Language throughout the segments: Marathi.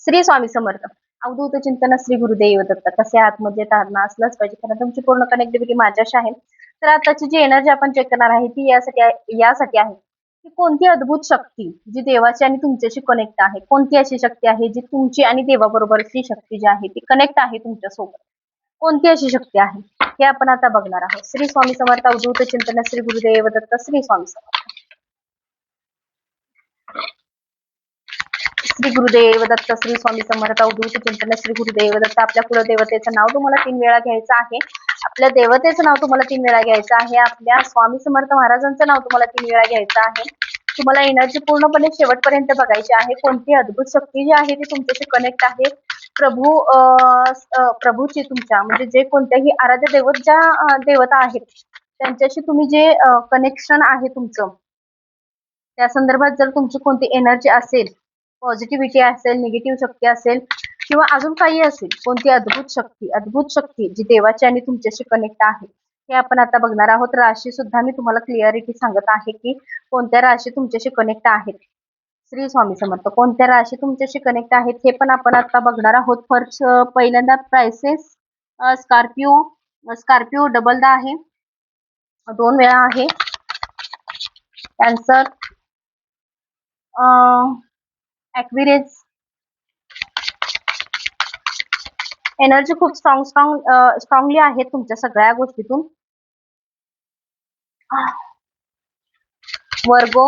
श्री स्वामी समर्थ. अवधूत चिंतन श्री गुरुदेव दत्त. कसे आहात? मजेत आहात ना? असलंच पाहिजे, कारण तुमची पूर्ण कनेक्टिव्हिटी माझ्याशी आहे. तर आताची जी एनर्जी आपण चेक करणार आहे ती यासाठी आहे की कोणती अद्भुत शक्ती जी देवाची आणि तुमच्याशी कनेक्ट आहे, कोणती अशी शक्ती आहे जी तुमची आणि देवाबरोबरची शक्ती जी आहे ती कनेक्ट आहे तुमच्या सोबत, कोणती अशी शक्ती आहे हे आपण आता बघणार आहोत. श्री स्वामी समर्थ. अवधूत चिंतन श्री गुरुदेव दत्त. श्री स्वामी समर्थ. श्री गुरुदेव दत्त. श्री स्वामी समर्थ. अवधूत चिंतन श्री गुरुदेव दत्त. आपल्या कुलदेवतेचं नाव तुम्हाला 3 वेळा घ्यायचं आहे. आपल्या देवतेचं नाव तुम्हाला 3 वेळा घ्यायचं आहे. आपल्या स्वामी समर्थ महाराजांचं नाव तुम्हाला 3 वेळा घ्यायचं आहे. तुम्हाला एनर्जी पूर्णपणे शेवटपर्यंत बघायची आहे. कोणती अद्भुत शक्ती जी आहे ती तुमच्याशी कनेक्ट आहे. प्रभूची तुमच्या म्हणजे जे कोणत्याही आराध्य दैवत ज्या देवता आहेत त्यांच्याशी तुम्ही जे कनेक्शन आहे तुमचं, त्या संदर्भात जर तुमची कोणती एनर्जी असेल, पॉझिटिव्हिटी असेल, निगेटिव्ह शक्ती असेल किंवा अजून काही असेल, कोणती अद्भुत शक्ती जी देवाची आणि तुमच्याशी कनेक्ट आहे हे आपण आता बघणार आहोत. राशी सुद्धा मी तुम्हाला क्लिअरिटी सांगत आहे की कोणत्या राशी तुमच्याशी कनेक्ट आहेत. श्री स्वामी समर्थ. कोणत्या राशी तुमच्याशी कनेक्ट आहेत हे पण आपण आता बघणार आहोत. फर्स्ट पहिल्यांदा प्राइसेस स्कॉर्पिओ. स्कॉर्पिओ डबलदा आहे, 2 वेळा आहे. कॅन्सर, ॲक्विरियस. एनर्जी खूप स्ट्रॉंगली आहे तुमच्या सगळ्या गोष्टीतून. वर्गो,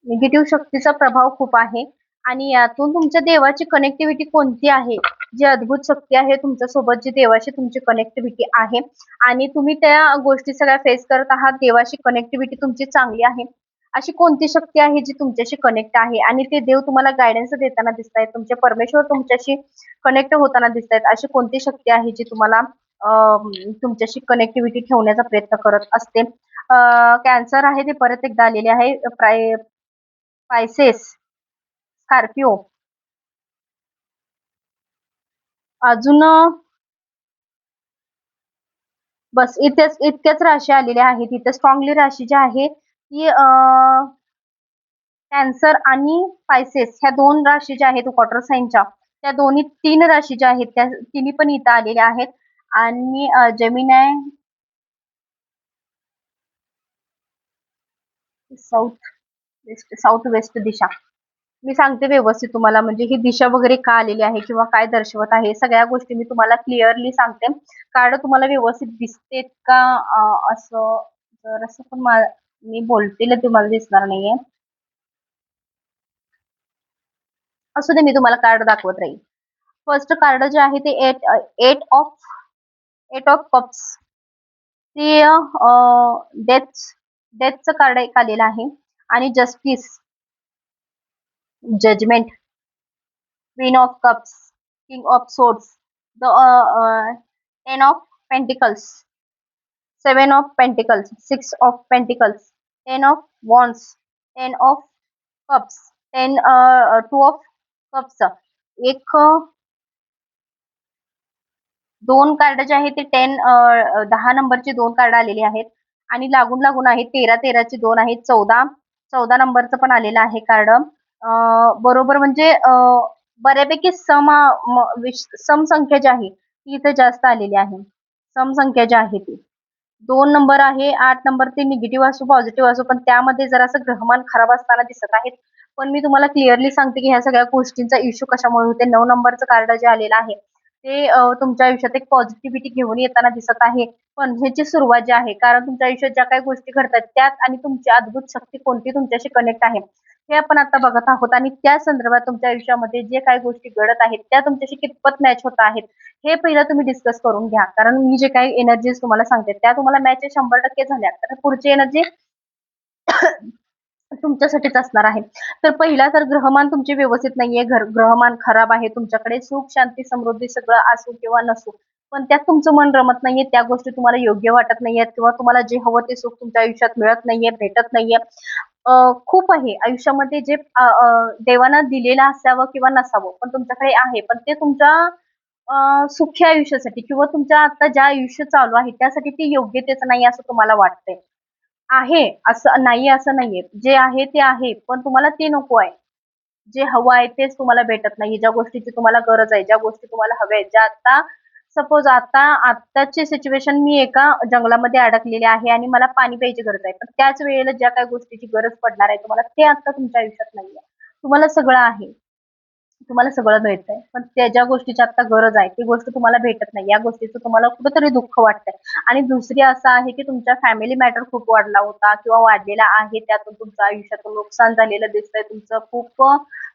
निगेटिव्ह शक्तीचा प्रभाव खूप आहे आणि यातून तुमच्या देवाची कनेक्टिव्हिटी कोणती आहे, जी अद्भुत शक्ती आहे तुमच्या सोबत, जी देवाशी तुमची कनेक्टिव्हिटी आहे आणि तुम्ही त्या गोष्टी सगळ्या फेस करत आहात. देवाशी कनेक्टिव्हिटी तुमची चांगली आहे. अशी कोणती शक्ती आहे जी तुमच्याशी कनेक्ट आहे आणि ते देव तुम्हाला गायडन्स देताना दिसत आहेत, तुमचे परमेश्वर तुमच्याशी कनेक्ट होताना दिसत आहेत. अशी कोणती शक्ती आहे जी तुम्हाला तुमच्याशी कनेक्टिव्हिटी ठेवण्याचा प्रयत्न करत असते. कॅन्सर आहे, ते परत एकदा आलेले आहे. पायसेस, स्कॉर्पिओ, अजून बस इतक्याच राशी आलेल्या आहेत. इथे स्ट्रॉंगली राशी जी आहे ती कॅन्सर आणि पायसेस ह्या 2 राशी ज्या आहेत वॉटर साइनच्या, त्या दोन्ही 3 राशी ज्या आहेत त्या तिन्ही पण इथं आलेल्या आहेत. आणि जेमिनाय, साऊथ वेस्ट दिशा. मी सांगते व्यवस्थित तुम्हाला, म्हणजे ही दिशा वगैरे का आलेली आहे किंवा काय दर्शवत आहे, सगळ्या गोष्टी मी तुम्हाला क्लिअरली सांगते. कार्ड तुम्हाला व्यवस्थित दिसतेत का असं, जर असं पण मी बोलतेला तुम्हाला दिसणार नाहीये. असू दे, मी तुम्हाला कार्ड दाखवत राहील. फर्स्ट कार्ड जे आहे ते एट ऑफ कप्स. ते डेथचं कार्ड एक आलेलं आहे. आणि justice, judgement, queen of cups, king of swords, the 10 of pentacles, 7 of pentacles, 6 of pentacles, 10 of wands, 10 of cups, 2 of cups. एक 2 कार्ड जे आहे ते 10 नंबरचे 2 कार्ड आलेले आहेत आणि लागून लागून आहेत 13चे 2 आहेत. 14 नंबरचं पण आलेलं आहे कार्ड. बरोबर, म्हणजे बऱ्यापैकी सम संख्या जी आहे ती इथे जास्त आलेली आहे. सम संख्या जी आहे ती 2 नंबर आहे. 8 नंबर ते निगेटिव्ह असो पॉझिटिव्ह असो, पण त्यामध्ये जरासं ग्रहमान खराब असताना दिसत आहेत. पण मी तुम्हाला क्लिअरली सांगते की ह्या सगळ्या गोष्टींचा इश्यू कशामुळे होते. 9 नंबरचं कार्ड जे आलेलं आहे ते तुमच्या आयुष्यात एक पॉझिटिव्हिटी घेऊन येताना दिसत आहे. पण ह्याची सुरुवात जी आहे, कारण तुमच्या आयुष्यात ज्या काही गोष्टी घडतात त्यात आणि तुमची अद्भुत शक्ती कोणती तुमच्याशी कनेक्ट आहे हे आपण आता बघत आहोत. आणि त्या संदर्भात तुमच्या आयुष्यामध्ये जे काही गोष्टी घडत आहेत त्या तुमच्याशी कितपत मॅच होत आहेत हे पहिलं तुम्ही डिस्कस करून घ्या. कारण मी जे काही एनर्जीज तुम्हाला सांगते त्या तुम्हाला मॅच 100% झाल्या तर पुढची एनर्जी तुमच्यासाठीच असणार आहे. तर पहिला तर ग्रहमान तुमचे व्यवस्थित नाहीये, ग्रहमान खराब आहे. तुमच्याकडे सुख, शांती, समृद्धी सगळं असू किंवा नसू, पण त्यात तुमचं मन रमत नाहीये, त्या गोष्टी तुम्हाला योग्य वाटत नाहीयेत किंवा तुम्हाला जे हवं ते सुख तुमच्या आयुष्यात मिळत नाहीये, भेटत नाहीये. खूप आहे आयुष्यामध्ये जे देवानं दिलेलं असावं किंवा नसावं, पण तुमच्याकडे आहे, पण ते तुमच्या सुखी आयुष्यासाठी किंवा तुमच्या आता ज्या आयुष्य चालू आहे त्यासाठी ते योग्यतेच नाही असं तुम्हाला वाटतंय. आहे असं नाही, असं नाहीये. जे आहे ते आहे, पण तुम्हाला ते नको आहे. जे हवं आहे तेच तुम्हाला भेटत नाही. ज्या गोष्टीची तुम्हाला गरज आहे, ज्या गोष्टी तुम्हाला हव्या आहेत, ज्या आता सपोज आत्ताची सिच्युएशन मी एका जंगलामध्ये अडकलेली आहे आणि मला पाणी प्यायची गरज आहे. पण त्याच वेळेला ज्या काही गोष्टीची गरज पडणार आहे तुम्हाला, ते आता तुमच्या आयुष्यात नाहीये. तुम्हाला सगळं आहे. तुम्हाला सगळं मिळतंय. पण त्या ज्या गोष्टीची आता गरज आहे, ती गोष्ट तुम्हाला भेटत नाही. या गोष्टीचं तुम्हाला कुठेतरी दुःख वाटतंय. आणि दुसरी असं आहे, की तुमच्या फॅमिली मॅटर खूप वाढला होता किंवा वाढलेला आहे. त्यातून तुमचं आयुष्यातून नुकसान झालेलं दिसतंय. तुमचं खूप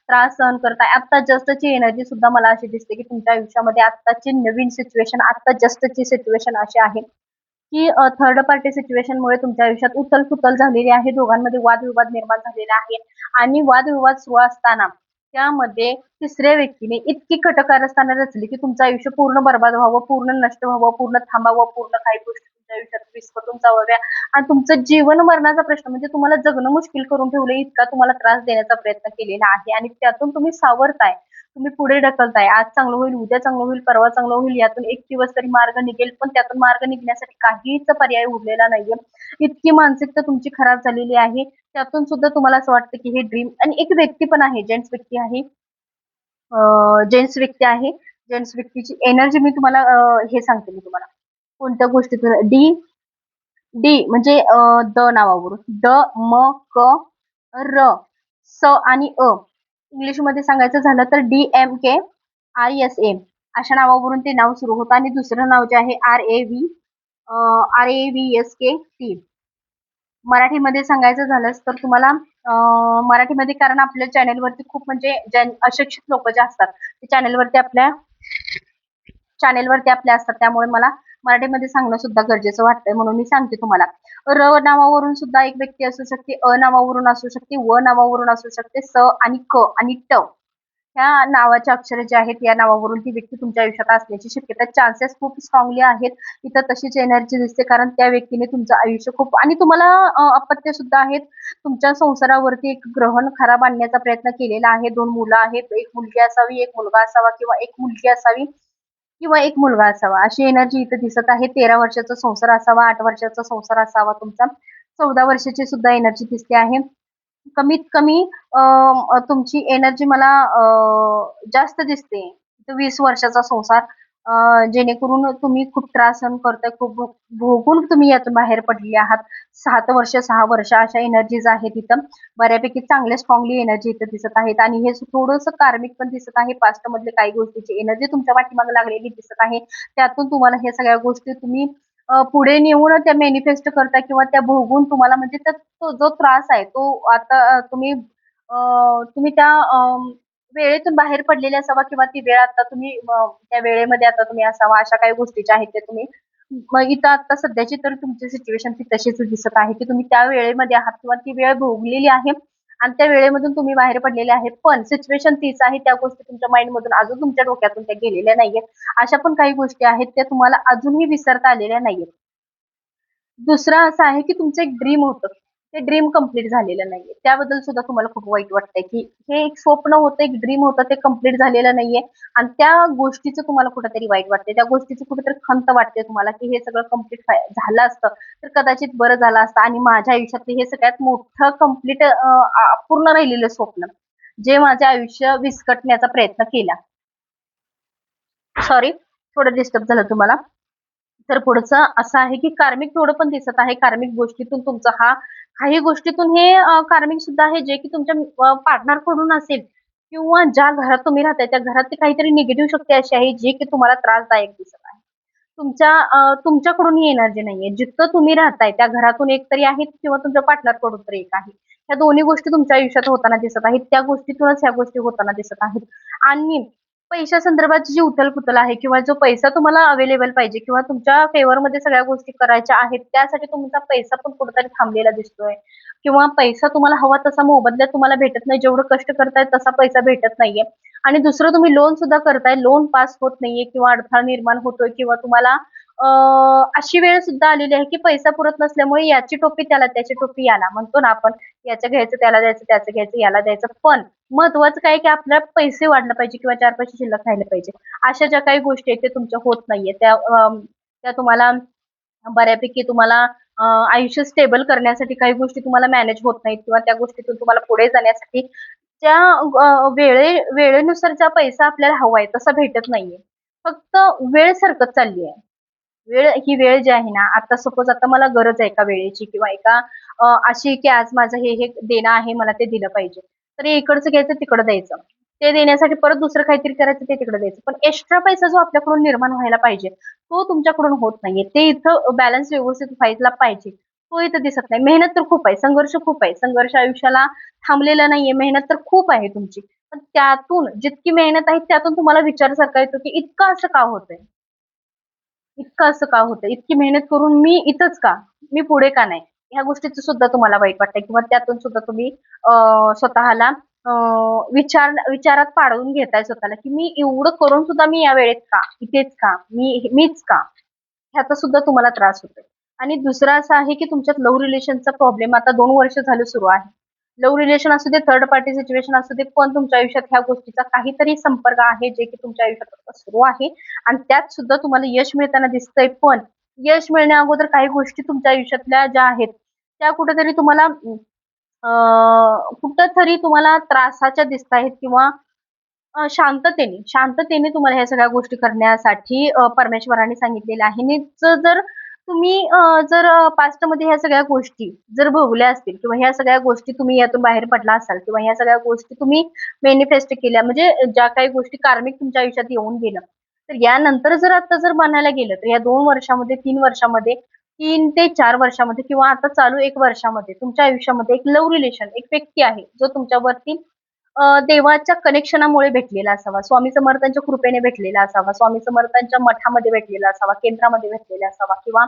त्रास सहन करताय. आता जस्टची एनर्जी सुद्धा मला अशी दिसते, की तुमच्या आयुष्यामध्ये आत्ताची नवीन सिच्युएशन, आता जस्टची सिच्युएशन अशी आहे, की थर्ड पार्टी सिच्युएशनमुळे तुमच्या आयुष्यात उथल-पुथल झालेली आहे. दोघांमध्ये वादविवाद निर्माण झालेला आहे आणि वादविवाद सुरू असताना त्यामध्ये तिसऱ्या व्यक्तीने इतकी कटकारस्थानं रचली, की तुमचं आयुष्य पूर्ण बरबाद व्हावं, पूर्ण नष्ट व्हावं, पूर्ण थांबावं, पूर्ण काही गोष्टी तुमच्या आयुष्यात विस्कटून जावाव्या आणि तुमचं जीवन मरणाचा प्रश्न म्हणजे तुम्हाला जगणं मुश्किल करून ठेवलंय, इतका तुम्हाला त्रास देण्याचा प्रयत्न केलेला आहे आणि त्यातून तुम्ही सावरताय. तुम्ही पुढे ढकलताय. आज चांगलं होईल, उद्या चांगलं होईल, परवा चांगलं होईल, यातून एक दिवस तरी मार्ग निघेल, पण त्यातून मार्ग निघण्यासाठी काहीच पर्याय उरलेला नाहीये. इतकी मानसिकता तुमची खराब झालेली आहे. त्यातून सुद्धा तुम्हाला असं वाटतं, की हे ड्रीम आणि एक व्यक्ती पण आहे, जेंट्स व्यक्ती आहे. जेंट्स व्यक्ती आहे. जेंट्स व्यक्तीची एनर्जी मी तुम्हाला हे सांगते मी तुम्हाला. कोणत्या गोष्टीतून डी डी म्हणजे द नावावरून. ड, म, क, र, स आणि अ. इंग्लिशमध्ये सांगायचं झालं तर DMKISA अशा नावावरून ते नाव सुरू होतं आणि दुसरं नाव जे आहे RAVSKT. मराठीमध्ये सांगायचं झालंच तर तुम्हाला मराठीमध्ये कारण आपल्या चॅनेलवरती खूप म्हणजे अशिक्षित लोक जे असतात ते चॅनेलवरती आपल्या असतात त्यामुळे मला मराठीमध्ये सांगणं सुद्धा गरजेचं वाटतंय म्हणून मी सांगते तुम्हाला. र नावावरून सुद्धा एक व्यक्ती असू शकते, अ नावावरून असू शकते, व नावावरून असू शकते, स आणि क आणि ट ह्या नावाचे अक्षरे जे आहेत या नावावरून ती व्यक्ती तुमच्या आयुष्यात असण्याची शक्यता चान्सेस खूप स्ट्रॉंगली आहेत. इथं तशीच एनर्जी दिसते कारण त्या व्यक्तीने तुमचं आयुष्य खूप आणि तुम्हाला अपत्य सुद्धा आहेत. तुमच्या संसारावरती एक ग्रहण खराब आणण्याचा प्रयत्न केलेला आहे. 2 मुलं आहेत. एक मुलगी असावी, एक मुलगा असावा किंवा एक मुलगी असावी किंवा एक मुलगा असावा अशी एनर्जी इथे दिसत आहे. 13 वर्षाचा संसार असावा, 8 वर्षाचा संसार असावा तुमचा. 14 वर्षाची सुद्धा एनर्जी दिसते आहे. कमीत कमी तुमची एनर्जी मला जास्त दिसते. 20 वर्षाचा संसार जेणेकरून तुम्ही खूप त्रास सहन करताय, खूप भोगून तुम्ही यातून बाहेर पडलेले आहात. 7 वर्ष, 6 वर्ष अशा एनर्जीज आहेत इथं. बऱ्यापैकी चांगले स्ट्रॉंगली एनर्जी इथं दिसत आहेत आणि हे थोडंसं कार्मिक पण दिसत आहे. पास्ट मधले काही गोष्टीची एनर्जी तुमच्या पाठीमागे लागलेली दिसत आहे. त्यातून तुम्हाला हे सगळ्या गोष्टी तुम्ही पुढे नेऊन त्या मॅनिफेस्ट करता किंवा त्या भोगून तुम्हाला म्हणजे तो जो त्रास आहे तो आता तुम्ही त्या वेळेतून बाहेर पडलेले असावा किंवा ती वेळ आता तुम्ही त्या वेळेमध्ये आता तुम्ही असावा अशा काही गोष्टीच्या आहेत त्या तुम्ही मग इथं आता सध्याची तर तुमची सिच्युएशन ती तशीच दिसत आहे की तुम्ही त्या वेळेमध्ये आहात किंवा ती वेळ भोगलेली आहे आणि त्या वेळेमधून तुम्ही बाहेर पडलेले आहे पण सिच्युएशन तीच आहे त्या गोष्टी तुमच्या माइंड मधून अजून तुमच्या डोक्यातून त्या गेलेल्या नाहीयेत अशा पण काही गोष्टी आहेत त्या तुम्हाला अजूनही विसरता आलेल्या नाहीयेत. दुसरं असं आहे की तुमचं एक ड्रीम होतं. ते ड्रीम कंप्लीट झालेलं नाहीये. त्याबद्दल सुद्धा तुम्हाला खूप वाईट वाटतंय, की हे एक स्वप्न होतं, एक ड्रीम होतं, ते कंप्लीट झालेलं नाहीये आणि त्या गोष्टीचं तुम्हाला कुठेतरी वाईट वाटतंय. त्या गोष्टीची कुठेतरी खंत वाटते तुम्हाला, की हे सगळं कंप्लीट झालं असतं, तर कदाचित बरं झालं असतं आणि माझ्या आयुष्यातलं हे सगळ्यात मोठं कंप्लीट पूर्ण राहिलेलं स्वप्न, जे माझं आयुष्य विस्कटण्याचा प्रयत्न केला. सॉरी, थोडं डिस्टर्ब झालं तुम्हाला. तर पुढचं असं आहे की कार्मिक थोडं पण दिसत आहे. कार्मिक गोष्टीतून तुमचा काही गोष्टीतून हे कार्मिक सुद्धा आहे जे की तुमच्या पार्टनर कडून असेल किंवा ज्या घरात तुम्ही राहताय त्या घरात ते काहीतरी निगेटिव्ह शक्ती अशी आहे जी की तुम्हाला त्रासदायक दिसत आहे. तुमच्याकडून ही एनर्जी नाहीये. जिथं तुम्ही राहताय त्या घरातून एक तरी आहे किंवा तुमच्या पार्टनर कडून तरी एक आहे. ह्या दोन्ही गोष्टी तुमच्या आयुष्यात होताना दिसत आहेत. त्या गोष्टीतूनच ह्या गोष्टी होताना दिसत आहेत. आणि पैशा संदर्भाची जी उथल-पुथल आहे किंवा जो पैसा तुम्हाला अवेलेबल पाहिजे किंवा तुमच्या फेवरमध्ये सगळ्या गोष्टी करायच्या आहेत, त्यासाठी तुमचा पैसा पण कुठेतरी थांबलेला दिसतोय किंवा पैसा तुम्हाला हवा तसा मोबदल्यात तुम्हाला भेटत नाही. जेवढं कष्ट करताय तसा पैसा भेटत नाहीये. आणि दुसरं तुम्ही लोन सुद्धा करताय, लोन पास होत नाहीये किंवा अडथळा निर्माण होतोय किंवा तुम्हाला अशी वेळ सुद्धा आलेली आहे की पैसा पुरत नसल्यामुळे याची टोपी त्याला, त्याची टोपी याला म्हणतो ना आपण, याचं घ्यायचं त्याला द्यायचं, त्याचं घ्यायचं याला द्यायचं. पण महत्वाचं काय की आपल्याला पैसे वाढले पाहिजे किंवा 4 पैसे शिल्लक राहिले पाहिजे. अशा ज्या काही गोष्टी आहेत ते तुमच्या होत नाहीये. त्या तुम्हाला बऱ्यापैकी तुम्हाला आयुष्य स्टेबल करण्यासाठी काही गोष्टी तुम्हाला मॅनेज होत नाहीत किंवा त्या गोष्टीतून तुम्हाला पुढे जाण्यासाठी त्या वेळेनुसार ज्या पैसा आपल्याला हवाय तसा भेटत नाहीये. फक्त वेळ सरकत चालली आहे. ही वेळ जी आहे ना, आता सपोज आता मला गरज आहे एका वेळेची किंवा एका अशी की आज माझं हे देणं आहे, मला ते दिलं पाहिजे. तर हे इकडचं घ्यायचं, तिकडं द्यायचं. ते देण्यासाठी परत दुसरं काहीतरी करायचं, ते तिकडे द्यायचं. पण एक्स्ट्रा पैसा जो आपल्याकडून निर्माण व्हायला पाहिजे, तो तुमच्याकडून होत नाहीये. ते इथं बॅलन्स व्यवस्थित व्हायला पाहिजे. तो इथं दिसत नाही. मेहनत तर खूप आहे, संघर्ष खूप आहे. संघर्ष आयुष्याला थांबलेला नाहीये. मेहनत तर खूप आहे तुमची. पण त्यातून जितकी मेहनत आहे, त्यातून तुम्हाला विचारासारखा येतो, की इतकं असं का होतंय? इतकं असं का होतं? इतकी मेहनत करून मी इथंच का? मी पुढे का नाही? ह्या गोष्टीचं सुद्धा तुम्हाला वाईट वाटतंय किंवा त्यातून सुद्धा तुम्ही स्वतःला विचारात पाडवून घेताय स्वतःला, की मी एवढं करून सुद्धा मी या वेळेत का? इथेच का? मीच का? ह्याचा सुद्धा तुम्हाला त्रास होतोय. आणि दुसरं असं आहे, की तुमच्यात लव्ह रिलेशनचा प्रॉब्लेम आता 2 वर्ष झालं सुरू आहे. लव्ह रिलेशन असू दे, थर्ड पार्टी सिच्युएशन असू दे, पण तुमच्या आयुष्यात ह्या गोष्टीचा काहीतरी संपर्क आहे, जे की तुमच्या आयुष्यात आता सुरू आहे आणि त्यात सुद्धा तुम्हाला यश मिळताना दिसतंय. पण यश मिळण्या अगोदर काही गोष्टी तुमच्या आयुष्यातल्या ज्या आहेत, त्या कुठेतरी तुम्हाला कुठेतरी तुम्हाला त्रासाच्या दिसतायत किंवा शांततेने तुम्हाला ह्या सगळ्या गोष्टी करण्यासाठी परमेश्वराने सांगितलेलं आहे. आणि जर तुम्ही जर पास्टमध्ये ह्या सगळ्या गोष्टी जर भोगल्या असतील किंवा ह्या सगळ्या गोष्टी तुम्ही यातून बाहेर पडला असाल किंवा ह्या सगळ्या गोष्टी तुम्ही मॅनिफेस्ट केल्या म्हणजे ज्या काही गोष्टी कार्मिक तुमच्या आयुष्यात येऊन गेलं, तर यानंतर जर आता जर म्हणायला गेलं तर या 2 वर्षामध्ये, 3 वर्षामध्ये, 3 ते 4 वर्षामध्ये किंवा आता चालू 1 वर्षामध्ये तुमच्या आयुष्यामध्ये एक लव्ह रिलेशन, एक व्यक्ती आहे, जो तुमच्यावरती देवाच्या कनेक्शनामुळे भेटलेला असावा, स्वामी समर्थांच्या कृपेने भेटलेला असावा, स्वामी समर्थांच्या मठामध्ये भेटलेला असावा, केंद्रामध्ये भेटलेला असावा किंवा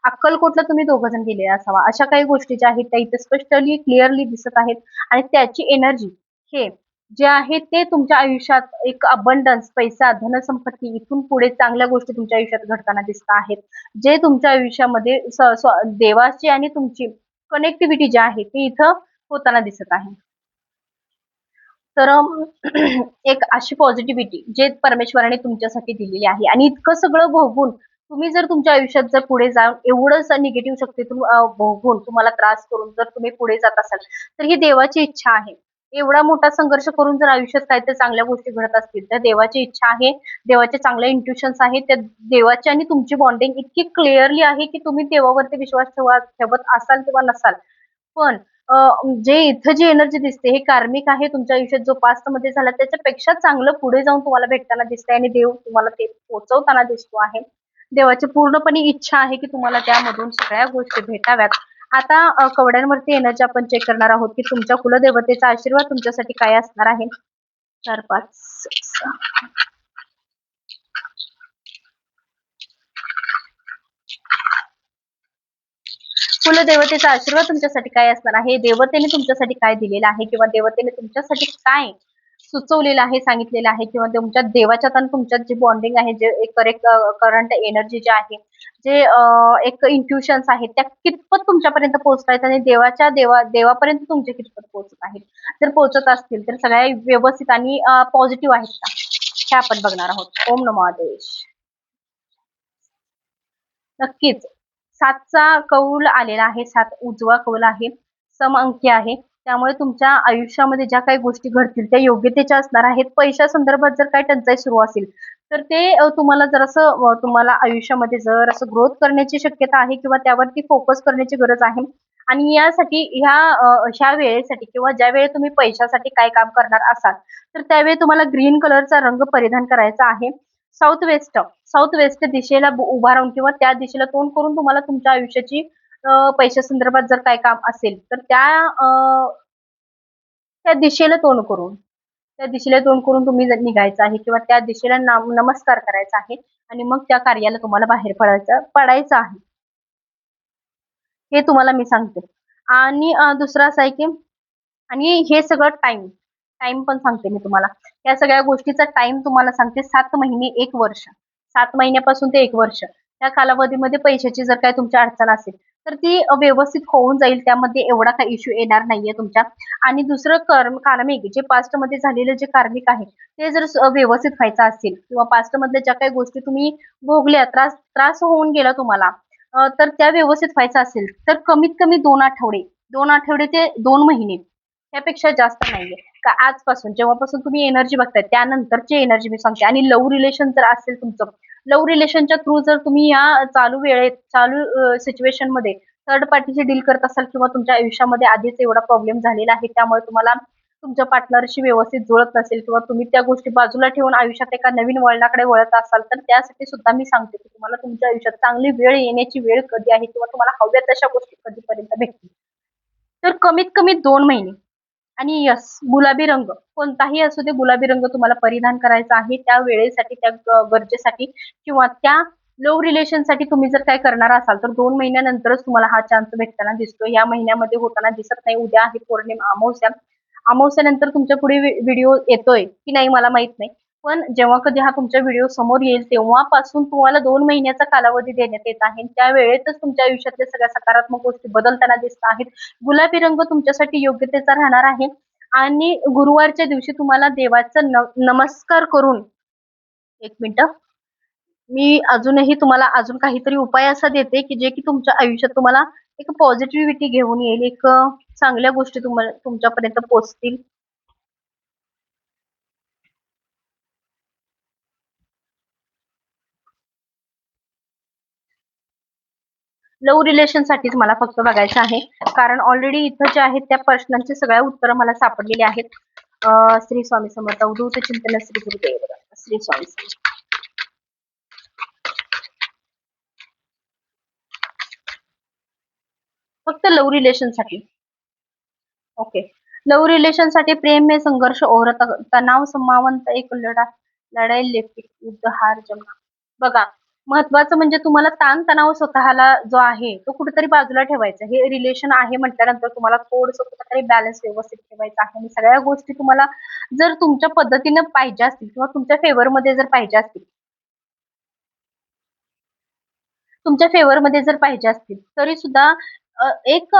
अक्कलकोटला तुम्ही दोघं जण गेले असावा. अशा काही गोष्टी ज्या आहेत त्या इथे स्पष्टली क्लिअरली दिसत आहेत आणि त्याची एनर्जी हे जे आहे ते तुमच्या आयुष्यात एक अबंडन्स, पैसा, धनसंपत्ती इथून पुढे चांगल्या गोष्टी तुमच्या आयुष्यात घडताना दिसत आहेत. जे तुमच्या आयुष्यामध्ये देवाची आणि तुमची कनेक्टिव्हिटी जी आहे ती इथं होताना दिसत आहे. तर एक अशी पॉझिटिव्हिटी जे परमेश्वराने तुमच्यासाठी दिलेली आहे आणि इतकं सगळं भोगून तुम्ही जर तुमच्या आयुष्यात जर पुढे जाऊन एवढंच निगेटिव्ह शक्तीतून भोगून तुम्हाला त्रास करून जर तुम्ही पुढे जात असाल, तर ही देवाची इच्छा आहे. एवढा मोठा संघर्ष करून जर आयुष्यात काहीतरी चांगल्या गोष्टी घडत असतील, तर देवाची इच्छा आहे, देवाचे चांगले इंट्युशन्स आहेत. त्या देवाची आणि तुमची बॉन्डिंग इतकी क्लिअरली आहे, की तुम्ही देवावरती विश्वास ठेवत असाल किंवा नसाल, पण जे इथं जी एनर्जी दिसते हे कार्मिक आहे. तुमच्या आयुष्यात जो पास्टमध्ये झाला त्याच्यापेक्षा चांगलं पुढे जाऊन तुम्हाला भेटताना दिसतंय आणि देव तुम्हाला ते पोहोचवताना दिसतो आहे. देवाची पूर्णपणे इच्छा आहे, की तुम्हाला त्यामधून सगळ्या गोष्टी भेटाव्यात. आता कवड्यांवरती एनर्जी आपण चेक करणार आहोत, की तुमच्या कुलदेवतेचा आशीर्वाद तुमच्यासाठी काय असणार आहे. 4, 5, 6. कुलदेवतेचा आशीर्वाद तुमच्यासाठी काय असणार आहे, देवतेने तुमच्यासाठी काय दिलेलं आहे किंवा देवतेने तुमच्यासाठी काय सुचवलेलं आहे, सांगितलेलं आहे किंवा तुमच्या देवाच्यात आणि तुमच्यात जे बॉन्डिंग आहे, जे एक करेक्ट करंट एनर्जी जे आहे, जे एक इंट्युशन्स आहेत त्या कितपत तुमच्यापर्यंत पोहोचतायत आणि देवापर्यंत तुमचे कितपत पोहोचत आहेत. जर पोहोचत असतील तर सगळ्या व्यवस्थित आणि पॉझिटिव्ह आहेत का, हे आपण बघणार आहोत. ओम नमो आदेश. नक्कीच. 7चा कौल आलेला आहे. 7 उजवा कौल आहे. सम अंकी आहे. त्यामुळे तुमच्या आयुष्यामध्ये ज्या काही गोष्टी घडतील त्या योग्यतेच्या असणार आहेत. पैशासंदर्भात जर काही टंचाई सुरू असेल, तर ते तुम्हाला जरासं तुम्हाला आयुष्यामध्ये जर असं ग्रोथ करण्याची शक्यता आहे किंवा त्यावरती फोकस करण्याची गरज आहे. आणि यासाठी ह्या वेळेसाठी किंवा ज्यावेळी तुम्ही पैशासाठी काय काम करणार असाल, तर त्यावेळी तुम्हाला ग्रीन कलरचा रंग परिधान करायचा आहे. साउथ वेस्ट साउथ वेस्ट दिशेला उभा राहून किंवा त्या दिशेला तोंड करून तुम्हाला तुमच्या आयुष्याची पैशासंदर्भात जर काय काम असेल, तर त्या दिशेला तोंड करून त्या दिशेला तोंड करून तुम्ही जर निघायचं आहे किंवा त्या दिशेला नमस्कार करायचा आहे आणि मग त्या कार्याला तुम्हाला बाहेर पडायचं आहे. हे तुम्हाला मी सांगते. आणि दुसरं असं आहे, की आणि हे सगळं टाईम पण सांगते मी तुम्हाला. या सगळ्या गोष्टीचा टाईम तुम्हाला सांगते 7 महिने, 1 वर्ष. 7 महिन्यापासून ते 1 वर्ष. त्या कालावधीमध्ये पैशाची जर काही तुमची अडचण असेल, तर ती व्यवस्थित होऊन जाईल. त्यामध्ये एवढा काही इश्यू येणार नाहीये तुमच्या. आणि दुसरं कार्मिक जे पास्टमध्ये झालेलं जे कार्मिक आहे, ते जर व्यवस्थित व्हायचं असेल किंवा पास्टमधल्या ज्या काही गोष्टी तुम्ही भोगल्या, त्रास त्रास होऊन गेला तुम्हाला, तर त्या व्यवस्थित व्हायचं असेल तर कमीत कमी 2 आठवडे, 2 आठवडे ते 2 महिने त्यापेक्षा जास्त नाहीये. का आजपासून जेव्हापासून तुम्ही एनर्जी बघताय त्यानंतरची एनर्जी मी सांगते. आणि लव्ह रिलेशन जर असेल तुमचं, लव्ह रिलेशनच्या थ्रू जर तुम्ही या चालू वेळेत चालू सिच्युएशन मध्ये थर्ड पार्टीची डील करत असाल किंवा तुमच्या आयुष्यामध्ये आधीच एवढा प्रॉब्लेम झालेला आहे त्यामुळे तुम्हाला तुमच्या पार्टनरशी व्यवस्थित जुळत नसेल किंवा तुम्ही त्या गोष्टी बाजूला ठेवून आयुष्यात एका नवीन वळणाकडे वळत असाल तर त्यासाठी सुद्धा मी सांगते की तुम्हाला तुमच्या आयुष्यात चांगली वेळ येण्याची वेळ कधी आहे किंवा तुम्हाला हव्या तशा गोष्टी कधीपर्यंत भेटतील. तर कमीत कमी 2 महिने. आणि यस, गुलाबी रंग कोणताही असू दे, गुलाबी रंग तुम्हाला परिधान करायचा आहे त्या वेळेसाठी, त्या गरजेसाठी किंवा त्या लव्ह रिलेशनसाठी तुम्ही जर काय करणार असाल तर 2 महिन्यानंतरच तुम्हाला हा चान्स भेटताना दिसतो. या महिन्यामध्ये होताना दिसत नाही. उद्या आहे पौर्णिमा, अमावस्या. अमावस्यानंतर तुमच्या पुढे व्हिडिओ येतोय की नाही मला माहित नाही. पण जेव्हा कधी हा तुमच्या व्हिडिओ समोर येईल तेव्हापासून तुम्हाला 2 महिन्याचा कालावधी देण्यात येत आहे. त्या वेळेतच तुमच्या आयुष्यातल्या सगळ्या सकारात्मक गोष्टी बदलताना दिसत आहेत. गुलाबी रंग तुमच्यासाठी योग्यतेचा राहणार आहे. आणि गुरुवारच्या दिवशी तुम्हाला देवाचा नमस्कार करून, एक मिनिट, मी अजूनही तुम्हाला अजून काहीतरी उपाय असा देते की जे की तुमच्या आयुष्यात तुम्हाला एक पॉझिटिव्हिटी घेऊन येईल, एक चांगल्या गोष्टी तुम्हाला तुमच्यापर्यंत पोहोचतील. लव्ह रिलेशन साठीच मला फक्त बघायचं आहे. कारण ऑलरेडी इथं जे आहेत त्या प्रश्नांची सगळ्या उत्तरं मला सापडलेली आहेत. श्री स्वामी समर्थ. अवधूत चिंतन श्री गुरुदेव दत्त. श्री स्वामी समर्थ. फक्त लव्ह रिलेशन साठी. ओके. लव्ह रिलेशन साठी प्रेम में संघर्ष और तणाव समावंत एक लढाई लेफ्ट युद्ध हार जमा. बघा, महत्वाचं म्हणजे तुम्हाला ताण तणाव स्वतःला जो आहे तो कुठेतरी बाजूला ठेवायचा. हे रिलेशन आहे म्हटल्यानंतर तुम्हाला थोडस कुठेतरी बॅलन्स व्यवस्थित ठेवायचा आहे आणि सगळ्या गोष्टी तुम्हाला जर तुमच्या पद्धतीने पाहिजे असतील किंवा तुमच्या फेवर मध्ये जर पाहिजे असतील, तुमच्या फेवर मध्ये जर पाहिजे असतील तरी सुद्धा एक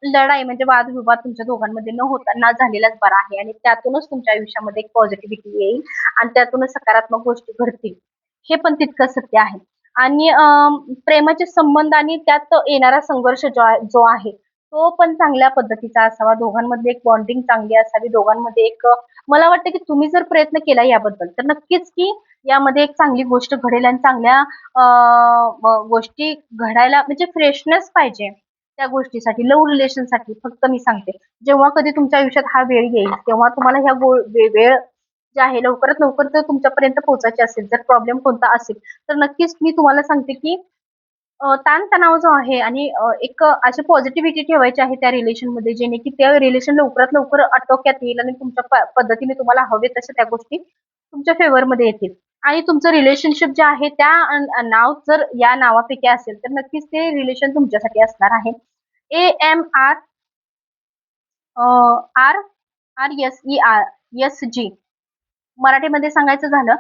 लढाई म्हणजे वादविवाद तुमच्या दोघांमध्ये न होता ना झालेलाच बरा आहे आणि त्यातूनच तुमच्या आयुष्यामध्ये एक पॉझिटिव्हिटी येईल आणि त्यातूनच सकारात्मक गोष्टी घडतील. हे पण तितकं सत्य आहे. आणि प्रेमाचे संबंध आणि त्यात येणारा संघर्ष जो आहे तो पण चांगल्या पद्धतीचा असावा. दोघांमध्ये एक बॉन्डिंग चांगली असावी. दोघांमध्ये एक मला वाटतं की तुम्ही जर प्रयत्न केला याबद्दल तर नक्कीच की यामध्ये एक चांगली गोष्ट घडेल आणि चांगल्या गोष्टी घडायला म्हणजे फ्रेशनेस पाहिजे त्या गोष्टीसाठी. लव्ह रिलेशन साठी फक्त मी सांगते, जेव्हा कधी तुमच्या आयुष्यात हा वेळ येईल तेव्हा तुम्हाला ह्या वेळ जे आहे लवकरात लवकर जर तुमच्यापर्यंत पोहोचायचे असेल, जर प्रॉब्लेम कोणता असेल तर नक्कीच मी तुम्हाला सांगते की ताण-तणाव जो आहे आणि एक अशी पॉझिटिव्हिटी ठेवायची आहे त्या रिलेशनमध्ये जेणे की त्या रिलेशन लवकरात लवकर आटोक्यात येईल आणि तुमच्या पद्धतीने तुम्हाला हवे तशा त्या गोष्टी तुमच्या फेवरमध्ये येतील. आणि तुमचं रिलेशनशिप जे आहे त्या नाव जर या नावापैकी असेल तर नक्कीच ते रिलेशन तुमच्यासाठी असणार आहे. AMR R R S E R S G. मराठीमध्ये सांगायचं झालं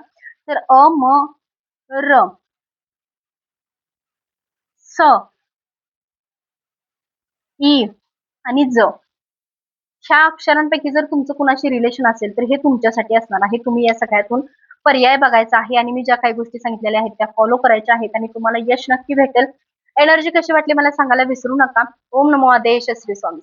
तर र स ई आणि ज. ह्या अक्षरांपैकी जर तुमचं कुणाशी रिलेशन असेल तर हे तुमच्यासाठी असणार आहे. तुम्ही या सगळ्यातून पर्याय बघायचा आहे आणि मी ज्या काही गोष्टी सांगितलेल्या आहेत त्या फॉलो करायच्या आहेत आणि तुम्हाला यश नक्की भेटेल. एनर्जी कशी वाटली मला सांगायला विसरू नका. ओम नमो आदेश श्री स्वामी.